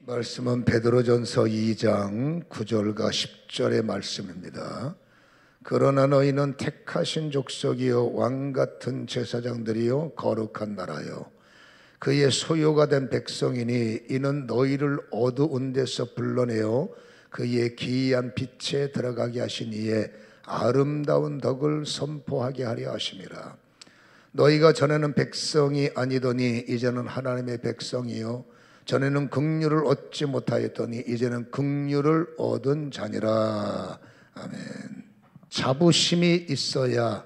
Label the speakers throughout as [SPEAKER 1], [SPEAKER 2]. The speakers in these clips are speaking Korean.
[SPEAKER 1] 말씀은 베드로전서 2장 9절과 10절의 말씀입니다. 그러나 너희는 택하신 족속이요 왕같은 제사장들이요 거룩한 나라요 그의 소유가 된 백성이니 이는 너희를 어두운 데서 불러내어 그의 기이한 빛에 들어가게 하신 이의 아름다운 덕을 선포하게 하려 하심이라. 너희가 전에는 백성이 아니더니 이제는 하나님의 백성이요 전에는 긍휼을 얻지 못하였더니 이제는 긍휼을 얻은 자니라. 아멘. 자부심이 있어야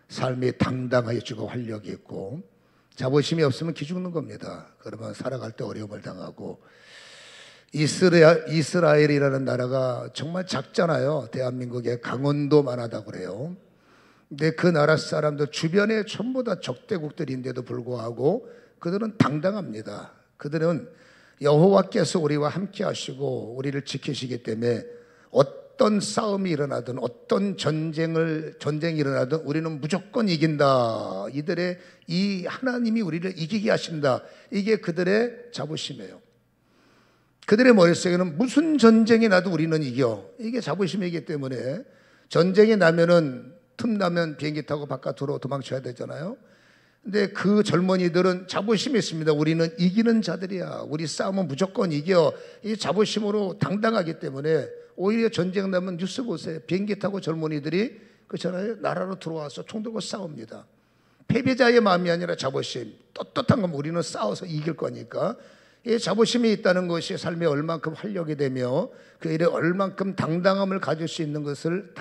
[SPEAKER 1] 삶이 당당해지고 활력이 있고, 자부심이 없으면 기죽는 겁니다. 그러면 살아갈 때 어려움을 당하고. 이스라엘이라는 나라가 정말 작잖아요. 대한민국에 강원도만 하다고 그래요. 근데 그 나라 사람들 주변에 전부 다 적대국들인데도 불구하고 그들은 당당합니다. 그들은 여호와께서 우리와 함께 하시고 우리를 지키시기 때문에 어떤 싸움이 일어나든 어떤 전쟁이 일어나든 우리는 무조건 이긴다. 이들의 이 하나님이 우리를 이기게 하신다. 이게 그들의 자부심이에요. 그들의 머릿속에는 무슨 전쟁이 나도 우리는 이겨. 이게 자부심이기 때문에 전쟁이 나면은 틈나면 비행기 타고 바깥으로 도망쳐야 되잖아요. 근데 그 젊은이들은 자부심이 있습니다. 우리는 이기는 자들이야. 우리 싸움은 무조건 이겨. 이 자부심으로 당당하기 때문에 오히려 전쟁 나면 뉴스 보세요. 비행기 타고 젊은이들이 그렇잖아요. 나라로 들어와서 총 들고 싸웁니다. 패배자의 마음이 아니라 자부심. 떳떳한 건 우리는 싸워서 이길 거니까. 이 자부심이 있다는 것이 삶에 얼만큼 활력이 되며 그 일에 얼만큼 당당함을 가질 수 있는지를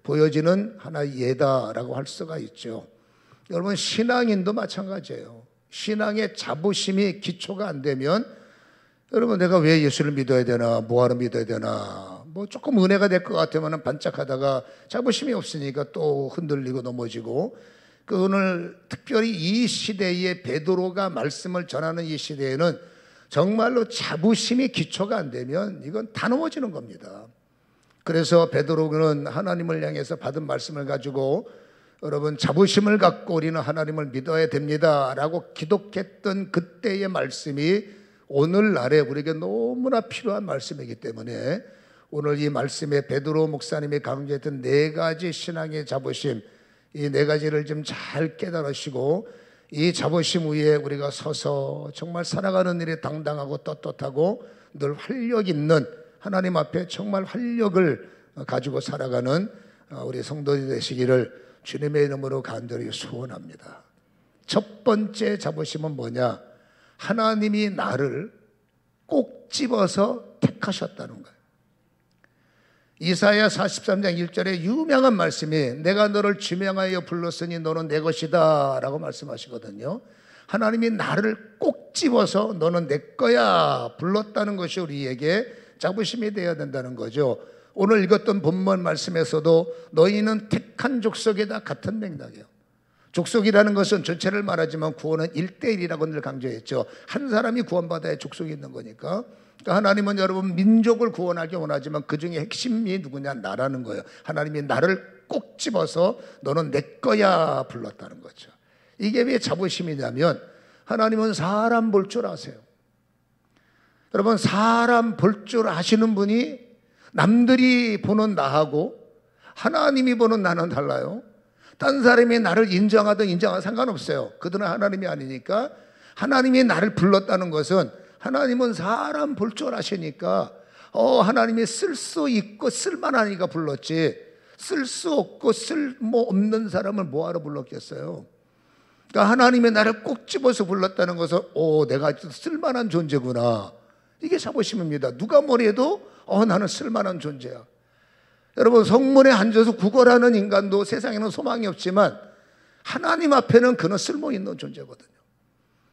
[SPEAKER 1] 보여지는 하나의 예다라고 할 수가 있죠. 여러분, 신앙인도 마찬가지예요. 신앙의 자부심이 기초가 안 되면, 여러분, 내가 왜 예수를 믿어야 되나, 뭐하러 믿어야 되나, 뭐 조금 은혜가 될 것 같으면 반짝하다가 자부심이 없으니까 또 흔들리고 넘어지고. 오늘 특별히 이 시대에 베드로가 말씀을 전하는 이 시대에는 정말로 자부심이 기초가 안 되면 이건 다 넘어지는 겁니다. 그래서 베드로는 하나님을 향해서 받은 말씀을 가지고 여러분, 자부심을 갖고 우리는 하나님을 믿어야 됩니다 라고 기독했던 그때의 말씀이 오늘날에 우리에게 너무나 필요한 말씀이기 때문에 오늘 이 말씀에 베드로 목사님이 강조했던 네 가지 신앙의 자부심, 이 네 가지를 좀 잘 깨달으시고 이 자부심 위에 우리가 서서 정말 살아가는 일에 당당하고 떳떳하고 늘 활력 있는, 하나님 앞에 정말 활력을 가지고 살아가는 우리 성도들이 되시기를 주님의 이름으로 간절히 소원합니다. 첫 번째 자부심은 뭐냐? 하나님이 나를 꼭 집어서 택하셨다는 거예요. 이사야 43장 1절에 유명한 말씀이 내가 너를 지명하여 불렀으니 너는 내 것이다 라고 말씀하시거든요. 하나님이 나를 꼭 집어서 너는 내 거야 불렀다는 것이 우리에게 자부심이 되어야 된다는 거죠. 오늘 읽었던 본문 말씀에서도 너희는 택한 족속이다 같은 맥락이에요. 족속이라는 것은 전체를 말하지만 구원은 1:1이라고 늘 강조했죠. 한 사람이 구원받아야 족속이 있는 거니까. 그러니까 하나님은 여러분 민족을 구원하기 원하지만 그 중에 핵심이 누구냐? 나라는 거예요. 하나님이 나를 꼭 집어서 너는 내 거야 불렀다는 거죠. 이게 왜 자부심이냐면 하나님은 사람 볼 줄 아세요. 여러분, 사람 볼 줄 아시는 분이 남들이 보는 나하고 하나님이 보는 나는 달라요. 딴 사람이 나를 인정하든 인정하든 상관없어요. 그들은 하나님이 아니니까. 하나님이 나를 불렀다는 것은 하나님은 사람 볼 줄 아시니까 하나님이 쓸 수 있고 쓸만하니까 불렀지, 쓸 수 없고 쓸모 없는 사람을 뭐하러 불렀겠어요. 그러니까 하나님이 나를 꼭 집어서 불렀다는 것은 내가 쓸만한 존재구나. 이게 자부심입니다. 누가 뭐래도 나는 쓸만한 존재야. 여러분, 성문에 앉아서 구걸하는 인간도 세상에는 소망이 없지만 하나님 앞에는 그는 쓸모 있는 존재거든요.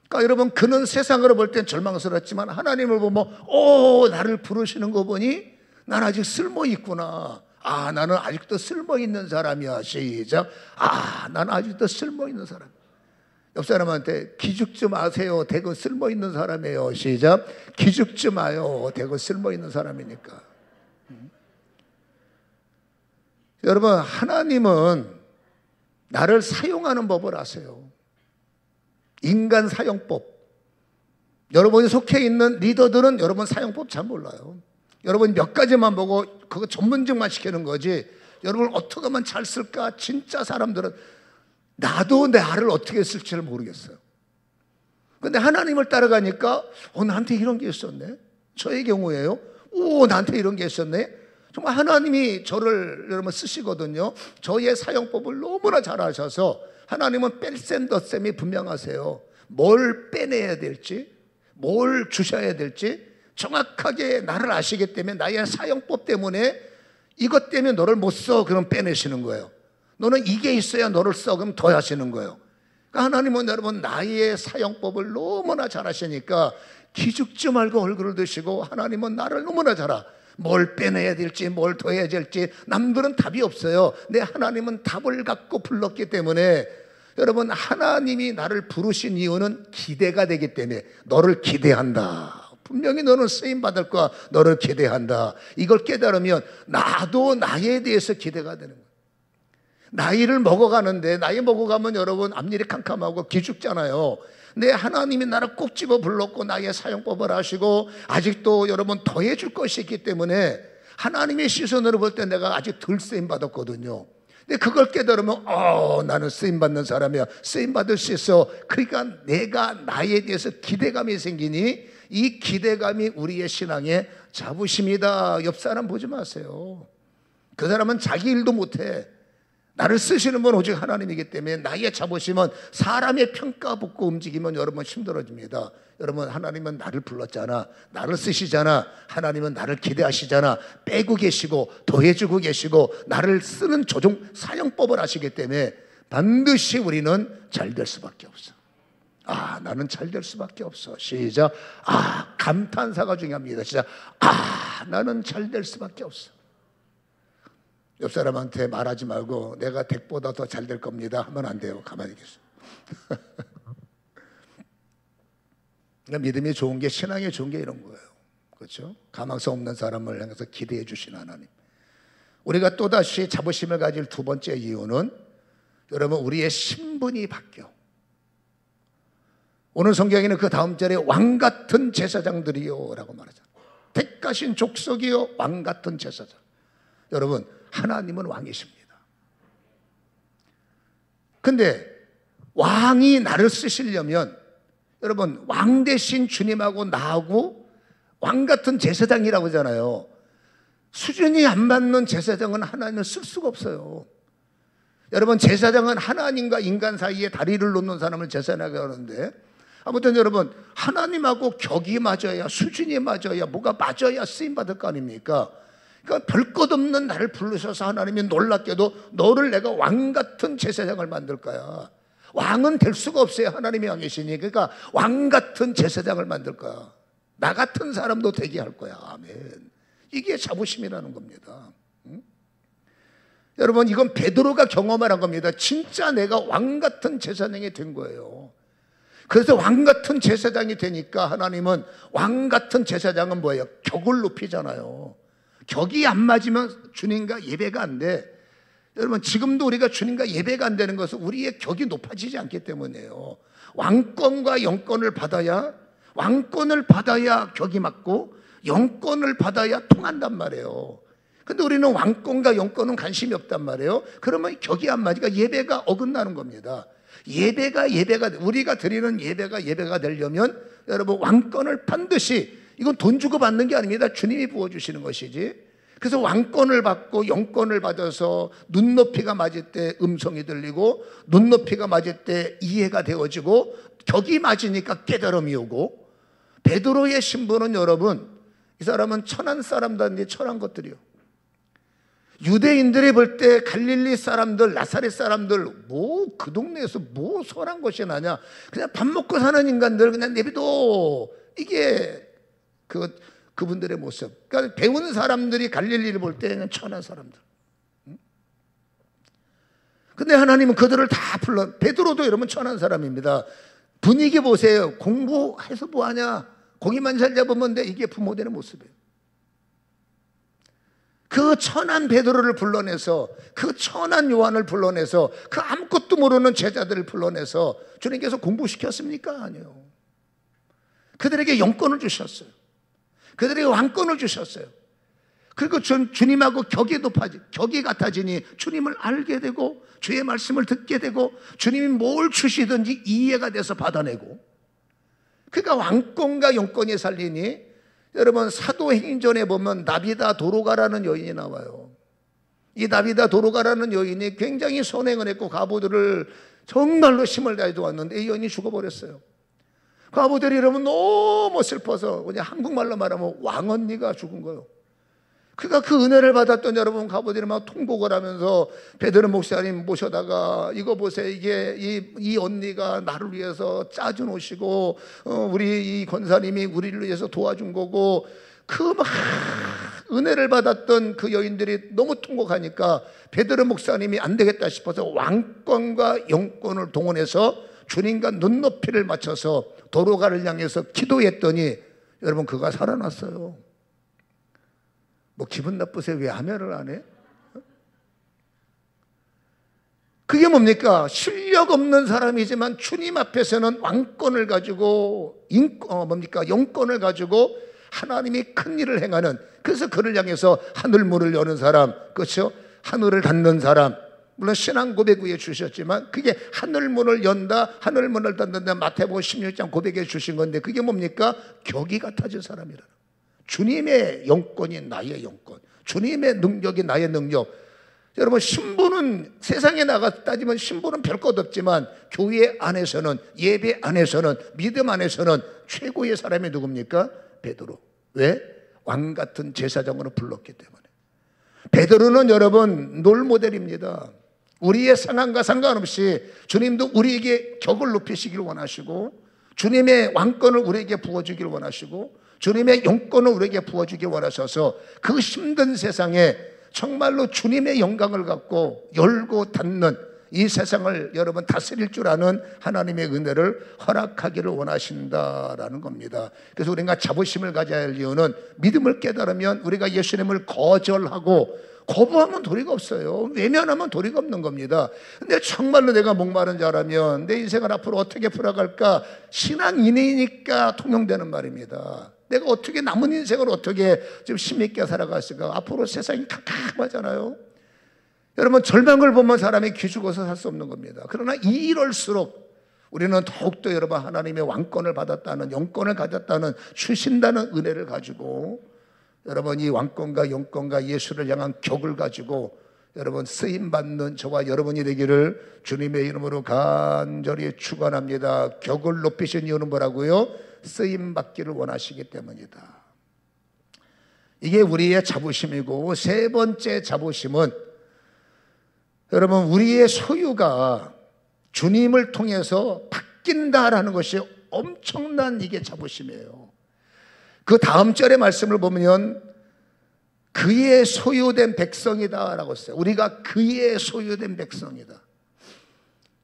[SPEAKER 1] 그러니까 여러분, 그는 세상으로 볼 땐 절망스럽지만 하나님을 보면 나를 부르시는 거 보니 난 아직 쓸모 있구나. 나는 아직도 쓸모 있는 사람이야. 시작. 나는 아직도 쓸모 있는 사람. 옆 사람한테 기죽지 마세요. 대거 쓸모 있는 사람이에요. 시작. 기죽지 마요. 대거 쓸모 있는 사람이니까. 여러분, 하나님은 나를 사용하는 법을 아세요. 인간 사용법. 여러분이 속해 있는 리더들은 여러분 사용법 잘 몰라요. 여러분 몇 가지만 보고 그거 전문직만 시키는 거지, 여러분 어떻게 하면 잘 쓸까? 진짜 사람들은 나도 나를 어떻게 쓸지를 모르겠어요. 근데 하나님을 따라가니까 나한테 이런 게 있었네. 저의 경우에요. 나한테 이런 게 있었네. 정말 하나님이 저를 여러분 쓰시거든요. 저의 사용법을 너무나 잘 아셔서 하나님은 뺄셈 덧셈이 분명하세요. 뭘 빼내야 될지, 뭘 주셔야 될지 정확하게 나를 아시기 때문에 나의 사용법 때문에 이것 때문에 너를 못 써, 그럼 빼내시는 거예요. 너는 이게 있어야 너를 써, 그럼 더 하시는 거예요. 그러니까 하나님은 여러분 나의 사용법을 너무나 잘 아시니까 기죽지 말고 얼굴을 드시고, 하나님은 나를 너무나 잘 알아. 뭘 빼내야 될지, 뭘 더 해야 될지 남들은 답이 없어요. 내 하나님은 답을 갖고 불렀기 때문에 여러분 하나님이 나를 부르신 이유는 기대가 되기 때문에 너를 기대한다. 분명히 너는 쓰임받을 거야. 너를 기대한다. 이걸 깨달으면 나도 나에 대해서 기대가 되는 거예요. 나이를 먹어가는데, 나이 먹어가면 여러분 앞일이 캄캄하고 기죽잖아요. 근데 하나님이 나를 꼭 집어 불렀고 나의 사용법을 하시고 아직도 여러분 더해 줄 것이 있기 때문에 하나님의 시선으로 볼 때 내가 아직 덜 쓰임받았거든요. 근데 그걸 깨달으면 나는 쓰임받는 사람이야. 쓰임받을 수 있어. 그러니까 내가 나에 대해서 기대감이 생기니 이 기대감이 우리의 신앙의 자부심이다. 옆 사람 보지 마세요. 그 사람은 자기 일도 못해. 나를 쓰시는 분 오직 하나님이기 때문에 나의 자부심은 사람의 평가 붙고 움직이면 여러분 힘들어집니다. 여러분 하나님은 나를 불렀잖아. 나를 쓰시잖아. 하나님은 나를 기대하시잖아. 빼고 계시고 더해주고 계시고 나를 쓰는 조종 사용법을 하시기 때문에 반드시 우리는 잘 될 수밖에 없어. 나는 잘 될 수밖에 없어. 시작. 감탄사가 중요합니다. 시작. 나는 잘 될 수밖에 없어. 옆 사람한테 말하지 말고 내가 댁보다 더 잘 될 겁니다 하면 안 돼요. 가만히 계세요. 그러니까 믿음이 좋은 게, 신앙이 좋은 게 이런 거예요. 그렇죠? 가망성 없는 사람을 향해서 기대해 주신 하나님. 우리가 또다시 자부심을 가질 두 번째 이유는 여러분 우리의 신분이 바뀌어. 오늘 성경에는 그 다음 절에 왕같은 제사장들이요 라고 말하잖아요. 택하신 족속이요 왕같은 제사장. 여러분 하나님은 왕이십니다. 근데 왕이 나를 쓰시려면 여러분 왕 대신 주님하고 나하고 왕같은 제사장이라고 하잖아요. 수준이 안 맞는 제사장은 하나님을 쓸 수가 없어요. 여러분 제사장은 하나님과 인간 사이에 다리를 놓는 사람을 제사장이라고 하는데, 아무튼 여러분 하나님하고 격이 맞아야, 수준이 맞아야, 뭐가 맞아야 쓰임받을 거 아닙니까? 그러니까 별 것 없는 나를 부르셔서 하나님이 놀랍게도 너를 내가 왕같은 제사장을 만들 거야. 왕은 될 수가 없어요. 하나님이 왕이시니. 그러니까 왕같은 제사장을 만들 거야. 나 같은 사람도 되게 할 거야. 아멘. 이게 자부심이라는 겁니다. 여러분 이건 베드로가 경험을 겁니다. 진짜 내가 왕같은 제사장이 된 거예요. 그래서 왕같은 제사장이 되니까 하나님은, 왕같은 제사장은 뭐예요? 격을 높이잖아요. 격이 안 맞으면 주님과 예배가 안 돼. 여러분 지금도 우리가 주님과 예배가 안 되는 것은 우리의 격이 높아지지 않기 때문이에요. 왕권과 영권을 받아야, 왕권을 받아야 격이 맞고 영권을 받아야 통한단 말이에요. 근데 우리는 왕권과 영권은 관심이 없단 말이에요. 그러면 격이 안 맞으니까 예배가 어긋나는 겁니다. 예배가 우리가 드리는 예배가 되려면 여러분 왕권을 반드시, 이건 돈 주고 받는 게 아닙니다. 주님이 부어주시는 것이지. 그래서 왕권을 받고 영권을 받아서 눈높이가 맞을 때 음성이 들리고, 눈높이가 맞을 때 이해가 되어지고, 격이 맞으니까 깨달음이 오고. 베드로의 신분은 여러분, 이 사람은 천한 사람들인데 천한 것들이요. 유대인들이 볼 때 갈릴리 사람들, 나사렛 사람들, 뭐 그 동네에서 뭐 선한 것이 나냐, 그냥 밥 먹고 사는 인간들 그냥 내비둬. 이게 그분들의 모습. 그러니까 배운 사람들이 갈릴리를 볼 때는 천한 사람들. 근데 하나님은 그들을 다 불러. 베드로도 여러분 천한 사람입니다. 분위기 보세요. 공부해서 뭐하냐, 고기만 잘 잡으면 돼. 이게 부모되는 모습이에요. 그 천한 베드로를 불러내서, 그 천한 요한을 불러내서, 그 아무것도 모르는 제자들을 불러내서 주님께서 공부시켰습니까? 아니요. 그들에게 영권을 주셨어요. 그들에게 왕권을 주셨어요. 그리고 주님하고 격이 같아지니 주님을 알게 되고 주의 말씀을 듣게 되고 주님이 뭘 주시든지 이해가 돼서 받아내고, 그러니까 왕권과 영권이 살리니, 여러분 사도행전에 보면 나비다 도로가라는 여인이 나와요. 이 나비다 도로가라는 여인이 굉장히 선행을 했고 과부들을 정말로 힘을 다해 도왔는데 이 여인이 죽어버렸어요. 과부들이 여러분 너무 슬퍼서 그냥 한국말로 말하면 왕언니가 죽은 거예요. 그러니까 그 은혜를 받았던 여러분 과부들이 막 통곡을 하면서 베드로 목사님 모셔다가 이거 보세요, 이게 이 언니가 나를 위해서 짜준 옷이고 우리 이 권사님이 우리를 위해서 도와준 거고, 그 막 은혜를 받았던 그 여인들이 너무 통곡하니까 베드로 목사님이 안 되겠다 싶어서 왕권과 영권을 동원해서 주님과 눈높이를 맞춰서 도로가를 향해서 기도했더니 여러분 그가 살아났어요. 뭐 기분 나쁘세요? 왜 아멘을 안 해? 그게 뭡니까? 실력 없는 사람이지만 주님 앞에서는 왕권을 가지고 영권을 가지고 하나님이 큰 일을 행하는, 그래서 그를 향해서 하늘문을 여는 사람, 그렇죠? 하늘을 닫는 사람, 물론 신앙 고백 위에 주셨지만 그게 하늘문을 연다, 하늘문을 닫는다, 마태복음 16장 고백해 주신 건데 그게 뭡니까? 격이 같아진 사람이라. 주님의 영권이 나의 영권, 주님의 능력이 나의 능력. 여러분 신부는 세상에 나가 따지면 신부는 별 것 없지만 교회 안에서는, 예배 안에서는, 믿음 안에서는 최고의 사람이 누굽니까? 베드로. 왜? 왕 같은 제사장으로 불렀기 때문에. 베드로는 여러분 롤모델입니다. 우리의 상황과 상관없이 주님도 우리에게 격을 높이시길 원하시고, 주님의 왕권을 우리에게 부어주길 원하시고, 주님의 영권을 우리에게 부어주길 원하셔서 그 힘든 세상에 정말로 주님의 영광을 갖고 열고 닫는 이 세상을 여러분 다스릴 줄 아는 하나님의 은혜를 허락하기를 원하신다라는 겁니다. 그래서 우리가 자부심을 가져야 할 이유는, 믿음을 깨달으면 우리가 예수님을 거절하고 거부하면 도리가 없어요. 외면하면 도리가 없는 겁니다. 근데 정말로 내가 목마른 자라면 내 인생을 앞으로 어떻게 풀어갈까? 신앙인이니까 통용되는 말입니다. 내가 어떻게 남은 인생을 어떻게 좀 힘있게 살아갔을까? 앞으로 세상이 캄캄하잖아요. 여러분 절망을 보면 사람이 기죽어서 살 수 없는 겁니다. 그러나 이럴수록 우리는 더욱더 여러분 하나님의 왕권을 받았다는, 영권을 가졌다는, 주신다는 은혜를 가지고 여러분 이 왕권과 영권과 예수를 향한 격을 가지고 여러분 쓰임받는 저와 여러분이 되기를 주님의 이름으로 간절히 축원합니다. 격을 높이신 이유는 뭐라고요? 쓰임받기를 원하시기 때문이다. 이게 우리의 자부심이고, 세 번째 자부심은 여러분 우리의 소유가 주님을 통해서 바뀐다라는 것이 엄청난 이게 자부심이에요. 그 다음 절의 말씀을 보면 그의 소유된 백성이다 라고 했어요. 우리가 그의 소유된 백성이다.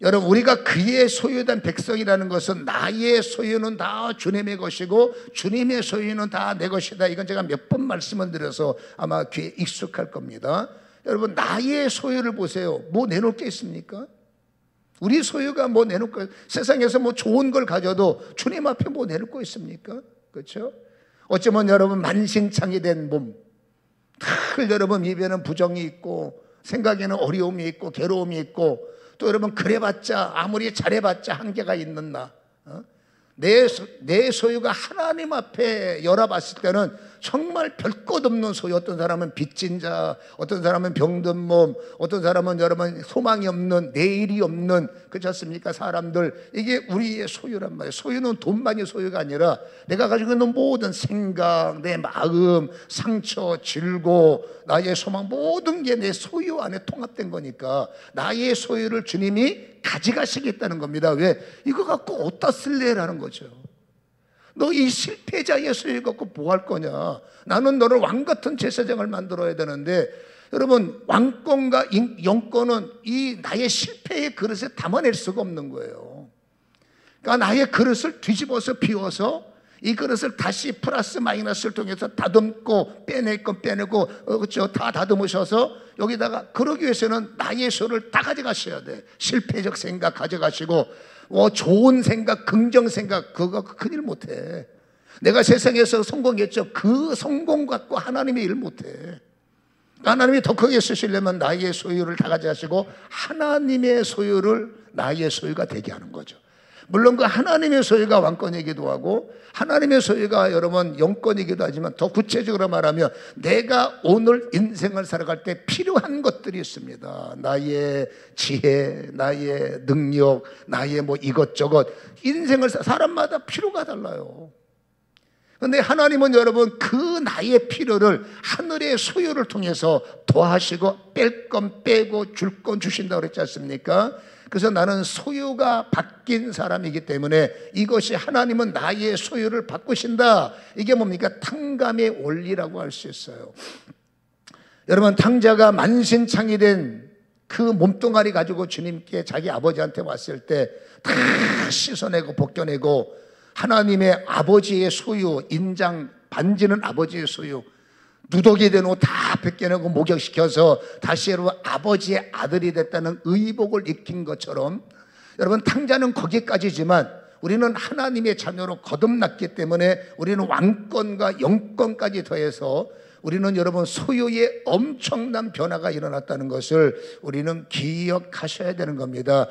[SPEAKER 1] 여러분 우리가 그의 소유된 백성이라는 것은 나의 소유는 다 주님의 것이고 주님의 소유는 다 내 것이다. 이건 제가 몇 번 말씀을 드려서 아마 귀에 익숙할 겁니다. 여러분 나의 소유를 보세요. 뭐 내놓을 게 있습니까? 우리 소유가 뭐 내놓을 거, 세상에서 뭐 좋은 걸 가져도 주님 앞에 뭐 내놓을 거 있습니까? 그렇죠? 어쩌면 여러분 만신창이 된 몸, 늘 여러분 입에는 부정이 있고 생각에는 어려움이 있고 괴로움이 있고, 또 여러분 그래봤자 아무리 잘해봤자 한계가 있는 나, 내 소유가 하나님 앞에 열어봤을 때는 정말 별 것 없는 소유. 어떤 사람은 빚진 자, 어떤 사람은 병든 몸, 어떤 사람은 여러분 소망이 없는, 내일이 없는, 그렇지 않습니까? 사람들, 이게 우리의 소유란 말이에요. 소유는 돈만이 소유가 아니라 내가 가지고 있는 모든 생각, 내 마음, 상처, 질고, 나의 소망, 모든 게 내 소유 안에 통합된 거니까 나의 소유를 주님이 가져가시겠다는 겁니다. 왜? 이거 갖고 어디다 쓸래라는 거죠. 너 이 실패자의 소유 갖고 뭐 할 거냐? 나는 너를 왕같은 제사장을 만들어야 되는데, 여러분 왕권과 영권은 이 나의 실패의 그릇에 담아낼 수가 없는 거예요. 그러니까 나의 그릇을 뒤집어서 비워서 이 그릇을 다시 플러스 마이너스를 통해서 다듬고 빼낼 건 빼내고, 그렇죠? 다 다듬으셔서 여기다가, 그러기 위해서는 나의 소를 다 가져가셔야 돼. 실패적 생각 가져가시고, 좋은 생각, 긍정 생각, 그거 큰일 못해. 내가 세상에서 성공했죠. 그 성공 갖고 하나님이 일 못해. 하나님이 더 크게 쓰시려면 나의 소유를 다 가져가시고 하나님의 소유를 나의 소유가 되게 하는 거죠. 물론 그 하나님의 소유가 왕권이기도 하고 하나님의 소유가 여러분 영권이기도 하지만 더 구체적으로 말하면 내가 오늘 인생을 살아갈 때 필요한 것들이 있습니다. 나의 지혜, 나의 능력, 나의 뭐 이것저것 인생을 사람마다 필요가 달라요. 그런데 하나님은 여러분 그 나의 필요를 하늘의 소유를 통해서 더하시고 뺄 건 빼고 줄 건 주신다고 그랬지 않습니까? 그래서 나는 소유가 바뀐 사람이기 때문에 이것이 하나님은 나의 소유를 바꾸신다. 이게 뭡니까? 탕감의 원리라고 할 수 있어요. 여러분 탕자가 만신창이 된 그 몸뚱아리 가지고 주님께 자기 아버지한테 왔을 때 다 씻어내고 벗겨내고 하나님의 아버지의 소유, 인장 반지는 아버지의 소유, 누더기 된 옷 다 벗겨내고 목욕시켜서 다시 여러분 아버지의 아들이 됐다는 의복을 입힌 것처럼 여러분 탕자는 거기까지지만 우리는 하나님의 자녀로 거듭났기 때문에 우리는 왕권과 영권까지 더해서 우리는 여러분 소유의 엄청난 변화가 일어났다는 것을 우리는 기억하셔야 되는 겁니다.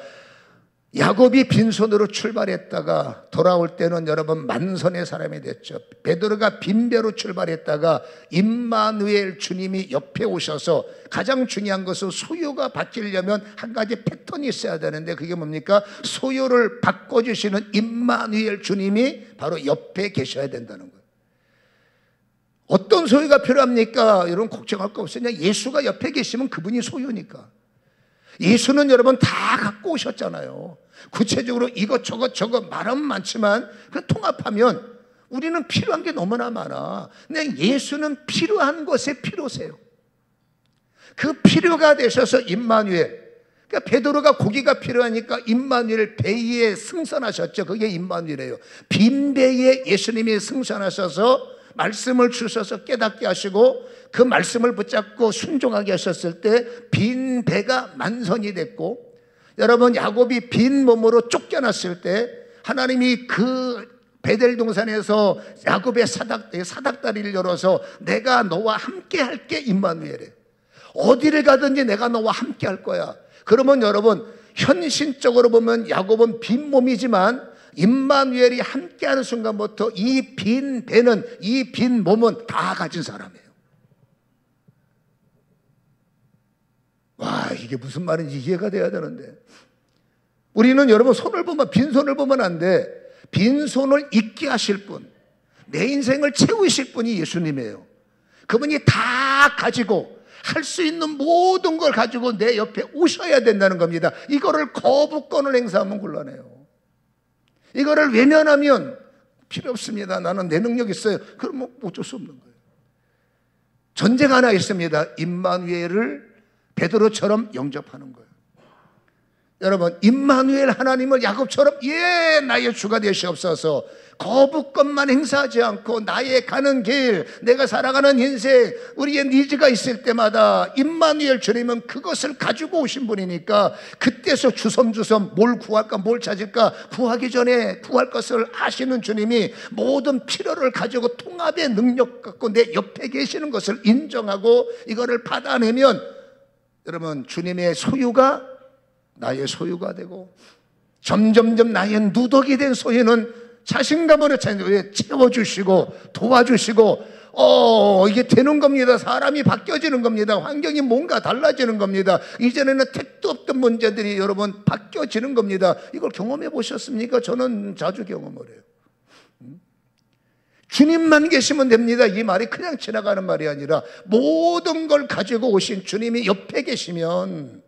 [SPEAKER 1] 야곱이 빈손으로 출발했다가 돌아올 때는 여러분 만선의 사람이 됐죠. 베드로가 빈배로 출발했다가 임마누엘 주님이 옆에 오셔서 가장 중요한 것은 소유가 바뀌려면 한 가지 패턴이 있어야 되는데 그게 뭡니까? 소유를 바꿔주시는 임마누엘 주님이 바로 옆에 계셔야 된다는 거예요. 어떤 소유가 필요합니까? 여러분 걱정할 거 없어요. 그냥 예수가 옆에 계시면 그분이 소유니까. 예수는 여러분 다 갖고 오셨잖아요. 구체적으로 이것저것 저것 말은 많지만 그 통합하면 우리는 필요한 게 너무나 많아. 근데 예수는 필요한 것에 필요세요. 그 필요가 되셔서 임마누엘. 그러니까 베드로가 고기가 필요하니까 임마누엘 배 위에 승선하셨죠. 그게 임마누엘이에요. 빈 배에 예수님이 승선하셔서 말씀을 주셔서 깨닫게 하시고 그 말씀을 붙잡고 순종하게 하셨을 때 빈 배가 만선이 됐고 여러분 야곱이 빈 몸으로 쫓겨났을 때 하나님이 그 베델 동산에서 야곱의 사닥다리를 열어서 내가 너와 함께 할게 임마누엘에 어디를 가든지 내가 너와 함께 할 거야. 그러면 여러분 현실적으로 보면 야곱은 빈 몸이지만 임마누엘이 함께하는 순간부터 이 빈 배는 이 빈 몸은 다 가진 사람이에요. 와 이게 무슨 말인지 이해가 돼야 되는데 우리는 여러분 손을 보면 빈손을 보면 안 돼. 빈손을 잊게 하실 분, 내 인생을 채우실 분이 예수님이에요. 그분이 다 가지고 할 수 있는 모든 걸 가지고 내 옆에 오셔야 된다는 겁니다. 이거를 거부권을 행사하면 곤란해요. 이거를 외면하면 필요 없습니다. 나는 내 능력 있어요. 그러면 어쩔 수 없는 거예요. 전제가 하나 있습니다. 임마누엘을 베드로처럼 영접하는 거예요. 여러분 임마누엘 하나님을 야곱처럼 예 나의 주가 되시옵소서 거부권만 행사하지 않고 나의 가는 길 내가 살아가는 인생 우리의 니즈가 있을 때마다 임마누엘 주님은 그것을 가지고 오신 분이니까 그때서 주섬주섬 뭘 구할까 뭘 찾을까 구하기 전에 구할 것을 아시는 주님이 모든 필요를 가지고 통합의 능력 갖고 내 옆에 계시는 것을 인정하고 이거를 받아내면 여러분 주님의 소유가 나의 소유가 되고 점점점 나의 누더기 된 소유는 자신감으로 채워주시고 도와주시고 이게 되는 겁니다. 사람이 바뀌어지는 겁니다. 환경이 뭔가 달라지는 겁니다. 이전에는 택도 없던 문제들이 여러분 바뀌어지는 겁니다. 이걸 경험해 보셨습니까? 저는 자주 경험을 해요. 주님만 계시면 됩니다. 이 말이 그냥 지나가는 말이 아니라 모든 걸 가지고 오신 주님이 옆에 계시면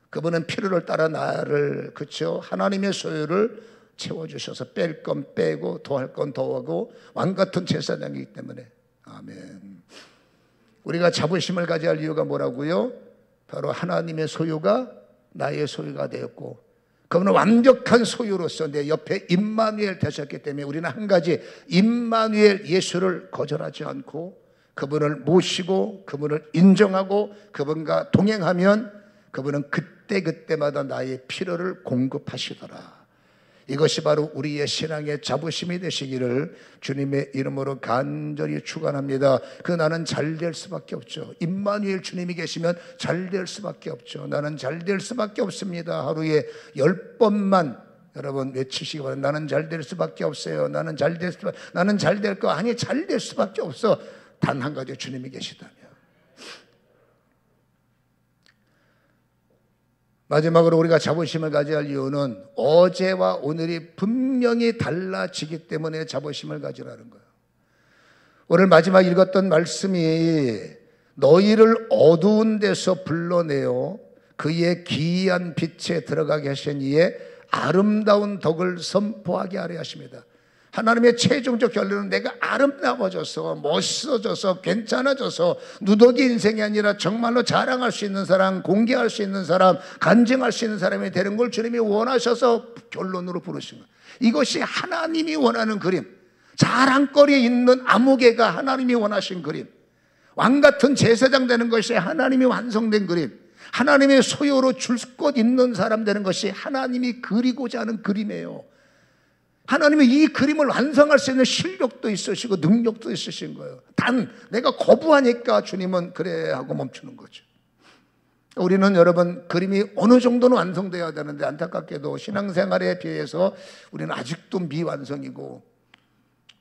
[SPEAKER 1] 그분은 필요를 따라 나를 그쵸 하나님의 소유를 채워주셔서 뺄 건 빼고 더할 건 더하고 왕같은 제사장이기 때문에 아멘. 우리가 자부심을 가져야 할 이유가 뭐라고요? 바로 하나님의 소유가 나의 소유가 되었고 그분은 완벽한 소유로서 내 옆에 임마누엘 되셨기 때문에 우리는 한 가지 임마누엘 예수를 거절하지 않고 그분을 모시고 그분을 인정하고 그분과 동행하면 그분은 그때그때마다 나의 필요를 공급하시더라. 이것이 바로 우리의 신앙의 자부심이 되시기를 주님의 이름으로 간절히 축원합니다. 나는 잘 될 수밖에 없죠. 임마누엘 주님이 계시면 잘 될 수밖에 없죠. 나는 잘 될 수밖에 없습니다. 하루에 10번만 여러분 외치시기 바랍니다. 나는 잘 될 수밖에 없어요. 나는 잘 될 거 아니, 잘 될 수밖에 없어. 단 한 가지, 주님이 계시다면. 마지막으로 우리가 자부심을 가져야 할 이유는 어제와 오늘이 분명히 달라지기 때문에 자부심을 가지라는 거예요. 오늘 마지막 읽었던 말씀이 너희를 어두운 데서 불러내어 그의 기이한 빛에 들어가게 하신 이의 아름다운 덕을 선포하게 하려 하십니다. 하나님의 최종적 결론은 내가 아름다워져서 멋있어져서 괜찮아져서 누더기 인생이 아니라 정말로 자랑할 수 있는 사람, 공개할 수 있는 사람, 간증할 수 있는 사람이 되는 걸 주님이 원하셔서 결론으로 부르신 거예요. 이것이 하나님이 원하는 그림, 자랑거리 있는 아무개가 하나님이 원하신 그림, 왕같은 제사장 되는 것이 하나님이 완성된 그림, 하나님의 소유로 줄 것 있는 사람 되는 것이 하나님이 그리고자 하는 그림이에요. 하나님이 이 그림을 완성할 수 있는 실력도 있으시고 능력도 있으신 거예요. 단 내가 거부하니까 주님은 그래 하고 멈추는 거죠. 우리는 여러분 그림이 어느 정도는 완성되어야 되는데 안타깝게도 신앙생활에 비해서 우리는 아직도 미완성이고,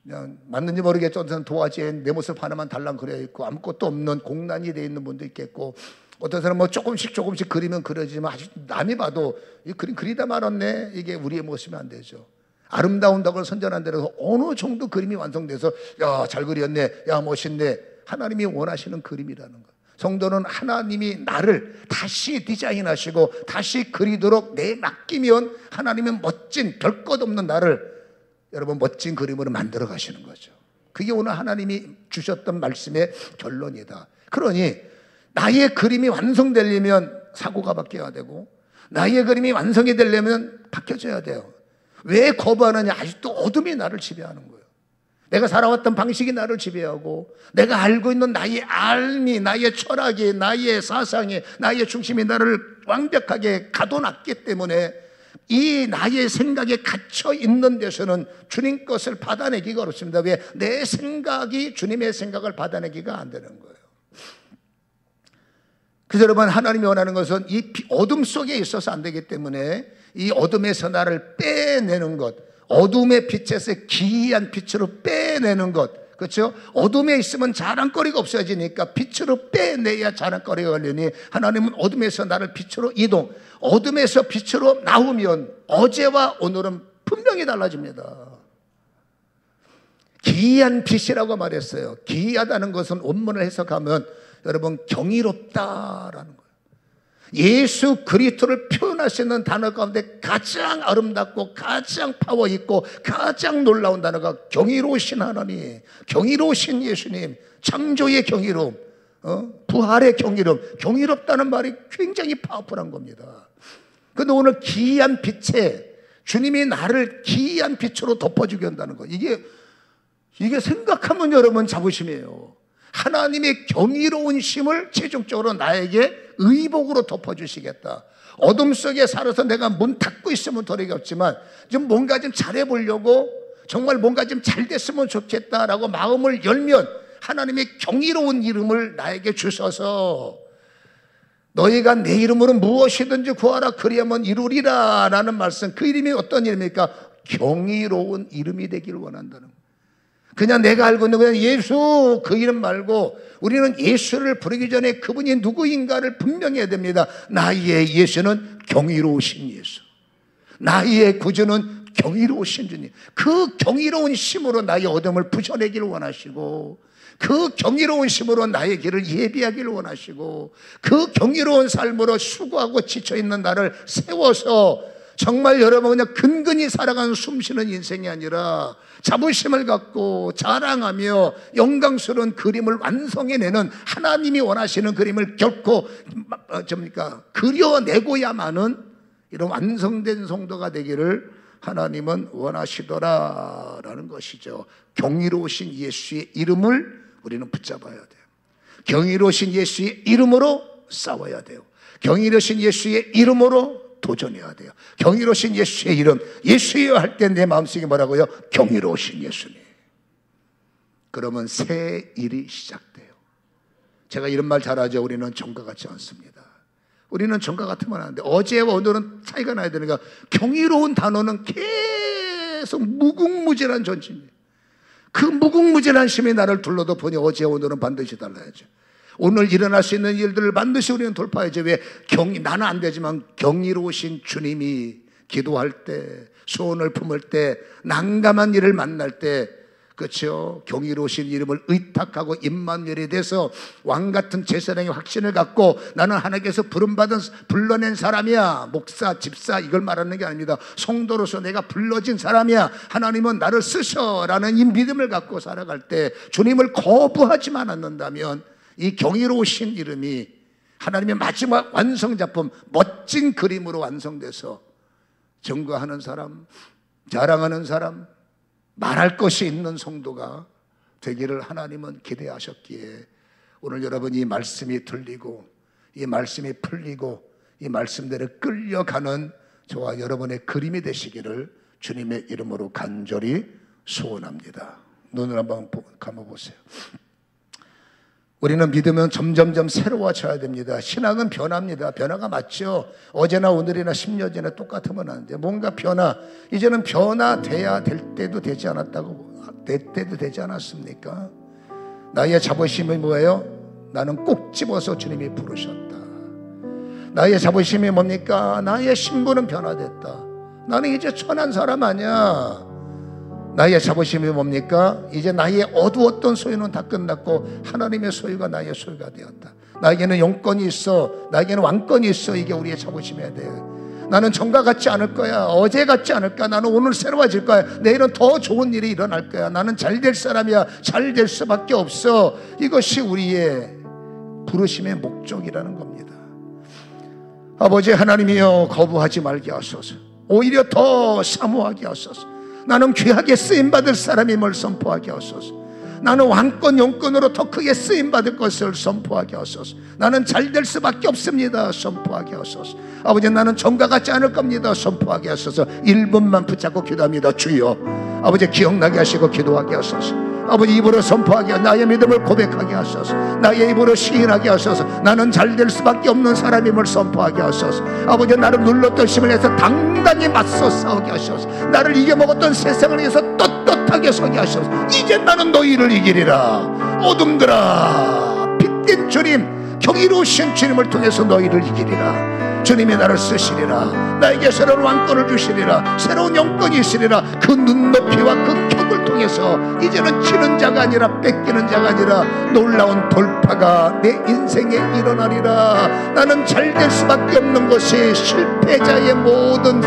[SPEAKER 1] 그냥 맞는지 모르겠죠. 어떤 도화지에 내 모습 하나만 달랑 그려 있고 아무것도 없는 공란이 되어 있는 분도 있겠고, 어떤 사람은 뭐 조금씩 그리면 그려지지만 아직 남이 봐도 이 그림 그리다 말았네, 이게 우리의 모습이 안 되죠. 아름다운 덕을 선전한 대로 어느 정도 그림이 완성돼서 야 잘 그렸네, 야 멋있네, 하나님이 원하시는 그림이라는 거. 성도는 하나님이 나를 다시 디자인하시고 다시 그리도록 내 맡기면 하나님은 멋진 별 것 없는 나를 여러분 멋진 그림으로 만들어 가시는 거죠. 그게 오늘 하나님이 주셨던 말씀의 결론이다. 그러니 나의 그림이 완성되려면 사고가 바뀌어야 되고, 나의 그림이 완성이 되려면 바뀌어져야 돼요. 왜 거부하느냐? 아직도 어둠이 나를 지배하는 거예요. 내가 살아왔던 방식이 나를 지배하고, 내가 알고 있는 나의 알미, 나의 철학이, 나의 사상이, 나의 중심이 나를 완벽하게 가둬놨기 때문에 이 나의 생각에 갇혀 있는 데서는 주님 것을 받아내기가 어렵습니다. 왜? 내 생각이 주님의 생각을 받아내기가 안 되는 거예요. 그래서 여러분, 하나님이 원하는 것은 이 어둠 속에 있어서 안 되기 때문에 이 어둠에서 나를 빼내는 것, 어둠의 빛에서 기이한 빛으로 빼내는 것, 그렇죠? 어둠에 있으면 자랑거리가 없어지니까 빛으로 빼내야 자랑거리가 걸리니, 하나님은 어둠에서 나를 빛으로 이동, 어둠에서 빛으로 나오면 어제와 오늘은 분명히 달라집니다. 기이한 빛이라고 말했어요. 기이하다는 것은 원문을 해석하면 여러분 경이롭다라는 거예요. 예수 그리스도를 표현할 수 있는 단어 가운데 가장 아름답고 가장 파워 있고 가장 놀라운 단어가 경이로우신 하나님, 경이로우신 예수님, 창조의 경이로움, 부활의 경이로움. 경이롭다는 말이 굉장히 파워풀한 겁니다. 그런데 오늘 기이한 빛에 주님이 나를 기이한 빛으로 덮어주게 한다는 거, 이게 생각하면 여러분 자부심이에요. 하나님의 경이로운 심을 최종적으로 나에게 의복으로 덮어주시겠다. 어둠 속에 살아서 내가 문 닫고 있으면 도리가 없지만 좀 뭔가 좀 잘해보려고, 정말 뭔가 좀 잘 됐으면 좋겠다라고 마음을 열면 하나님의 경이로운 이름을 나에게 주셔서 너희가 내 이름으로 무엇이든지 구하라 그리하면 이루리라 라는 말씀, 그 이름이 어떤 이름입니까? 경이로운 이름이 되길 원한다는 거예요. 그냥 내가 알고 있는 그냥 예수 그 이름 말고 우리는 예수를 부르기 전에 그분이 누구인가를 분명히 해야 됩니다. 나의 예수는 경이로우신 예수, 나의 구주는 경이로우신 주님. 그 경이로운 심으로 나의 어둠을 부셔내기를 원하시고, 그 경이로운 심으로 나의 길을 예비하기를 원하시고, 그 경이로운 삶으로 수고하고 지쳐있는 나를 세워서 정말 여러분 그냥 근근히 살아가는 숨쉬는 인생이 아니라 자부심을 갖고 자랑하며 영광스러운 그림을 완성해내는, 하나님이 원하시는 그림을 결코 그려내고야만은 이런 완성된 성도가 되기를 하나님은 원하시더라라는 것이죠. 경이로우신 예수의 이름을 우리는 붙잡아야 돼요. 경이로우신 예수의 이름으로 싸워야 돼요. 경이로우신 예수의 이름으로 도전해야 돼요. 경이로우신 예수의 이름, 예수여 할 때 내 마음속에 뭐라고요? 경이로우신 예수님. 그러면 새 일이 시작돼요. 제가 이런 말 잘하죠. 우리는 전과 같지 않습니다. 우리는 전과 같으면 안 돼. 어제와 오늘은 차이가 나야 되니까 경이로운 단어는 계속 무궁무진한 전심이에요. 그 무궁무진한 심이 나를 둘러도 보니 어제와 오늘은 반드시 달라야죠. 오늘 일어날 수 있는 일들을 반드시 우리는 돌파해야죠. 왜? 나는 안 되지만 경이로우신 주님이 기도할 때, 소원을 품을 때, 난감한 일을 만날 때, 그렇죠? 경이로우신 이름을 의탁하고 임마누엘이 돼서 왕같은 제사장의 확신을 갖고 나는 하나님께서 불러낸 사람이야. 목사, 집사 이걸 말하는 게 아닙니다. 성도로서 내가 불러진 사람이야. 하나님은 나를 쓰셔라는 이 믿음을 갖고 살아갈 때 주님을 거부하지만 않는다면 이 경이로우신 이름이 하나님의 마지막 완성작품, 멋진 그림으로 완성돼서 증거하는 사람, 자랑하는 사람, 말할 것이 있는 성도가 되기를 하나님은 기대하셨기에 오늘 여러분 이 말씀이 들리고 이 말씀이 풀리고 이 말씀대로 끌려가는 저와 여러분의 그림이 되시기를 주님의 이름으로 간절히 소원합니다. 눈을 한번 감아보세요. 우리는 믿으면 점점점 새로워져야 됩니다. 신앙은 변합니다. 변화가 맞죠. 어제나 오늘이나 10년 전에 똑같으면 안 돼요. 뭔가 변화, 이제는 변화돼야 될 때도 되지 않았습니까? 나의 자부심이 뭐예요? 나는 꼭 집어서 주님이 부르셨다. 나의 자부심이 뭡니까? 나의 신분은 변화됐다. 나는 이제 천한 사람 아니야. 나의 자부심이 뭡니까? 이제 나의 어두웠던 소유는 다 끝났고 하나님의 소유가 나의 소유가 되었다. 나에게는 영권이 있어, 나에게는 왕권이 있어. 이게 우리의 자부심이어야 돼요. 나는 전과 같지 않을 거야. 어제 같지 않을 거야. 나는 오늘 새로워질 거야. 내일은 더 좋은 일이 일어날 거야. 나는 잘 될 사람이야. 잘 될 수밖에 없어. 이것이 우리의 부르심의 목적이라는 겁니다. 아버지 하나님이여, 거부하지 말게 하소서. 오히려 더 사모하게 하소서. 나는 귀하게 쓰임받을 사람임을 선포하게 하소서. 나는 왕권 영권으로 더 크게 쓰임받을 것을 선포하게 하소서. 나는 잘 될 수밖에 없습니다. 선포하게 하소서. 아버지 나는 전과 같지 않을 겁니다. 선포하게 하소서. 1분만 붙잡고 기도합니다. 주여, 아버지 기억나게 하시고 기도하게 하소서. 아버지 입으로 선포하게 하소서. 나의 믿음을 고백하게 하소서. 나의 입으로 시인하게 하소서. 나는 잘 될 수밖에 없는 사람임을 선포하게 하소서. 아버지 나를 눌렀던 힘을 내서 당당히 맞서 싸우게 하소서. 나를 이겨먹었던 세상을 위해서 떳떳하게 서게 하소서. 이제 나는 너희를 이기리라. 어둠들아, 빛된 주님, 경이로우신 주님을 통해서 너희를 이기리라. 주님이 나를 쓰시리라. 나에게 새로운 왕권을 주시리라. 새로운 영권이 있으리라. 그 눈높이와 그 격을 통해서 이제는 치는 자가 아니라 뺏기는 자가 아니라 놀라운 돌파가 내 인생에 일어나리라. 나는 잘 될 수밖에 없는 것이 실패자의 모든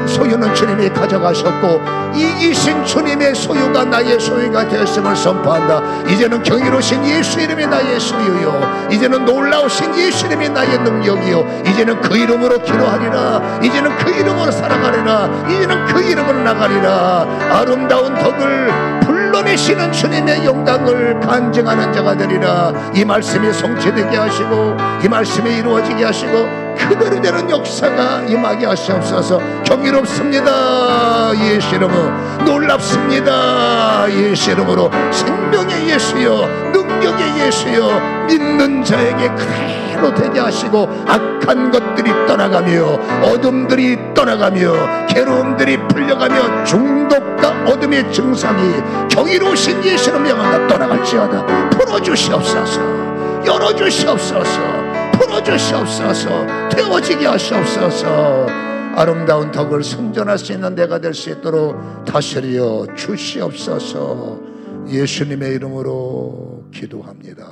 [SPEAKER 1] 소유는 주님이 가져가셨고 이기신 주님의 소유가 나의 소유가 되었음을 선포한다. 이제는 경이로우신 예수 이름이 나의 소유요, 이제는 놀라우신 예수 이름이 나의 능력이요, 이제는 그 이름으로 기도하리라. 이제는 그 이름으로 살아가리라. 이제는 그 이름으로 나가리라. 아름다운 덕을 불러내시는 주님의 영광을 간증하는 자가 되리라. 이 말씀이 성취되게 하시고 이 말씀이 이루어지게 하시고 그대로 되는 역사가 임하게 하시옵소서. 경이롭습니다. 예수 이름으로 놀랍습니다. 예수 이름으로 생명의 예수여, 능력의 예수여, 믿는 자에게 그대로 되게 하시고 악한 것들이 떠나가며 어둠들이 떠나가며 괴로움들이 풀려가며 중독과 어둠의 증상이 경이로우신 예수를 명하다 떠나갈지어다. 풀어주시옵소서. 열어주시옵소서. 풀어주시옵소서. 되어지게 하시옵소서. 아름다운 덕을 선전할 수 있는 내가 될 수 있도록 다스려 주시옵소서. 예수님의 이름으로 기도합니다.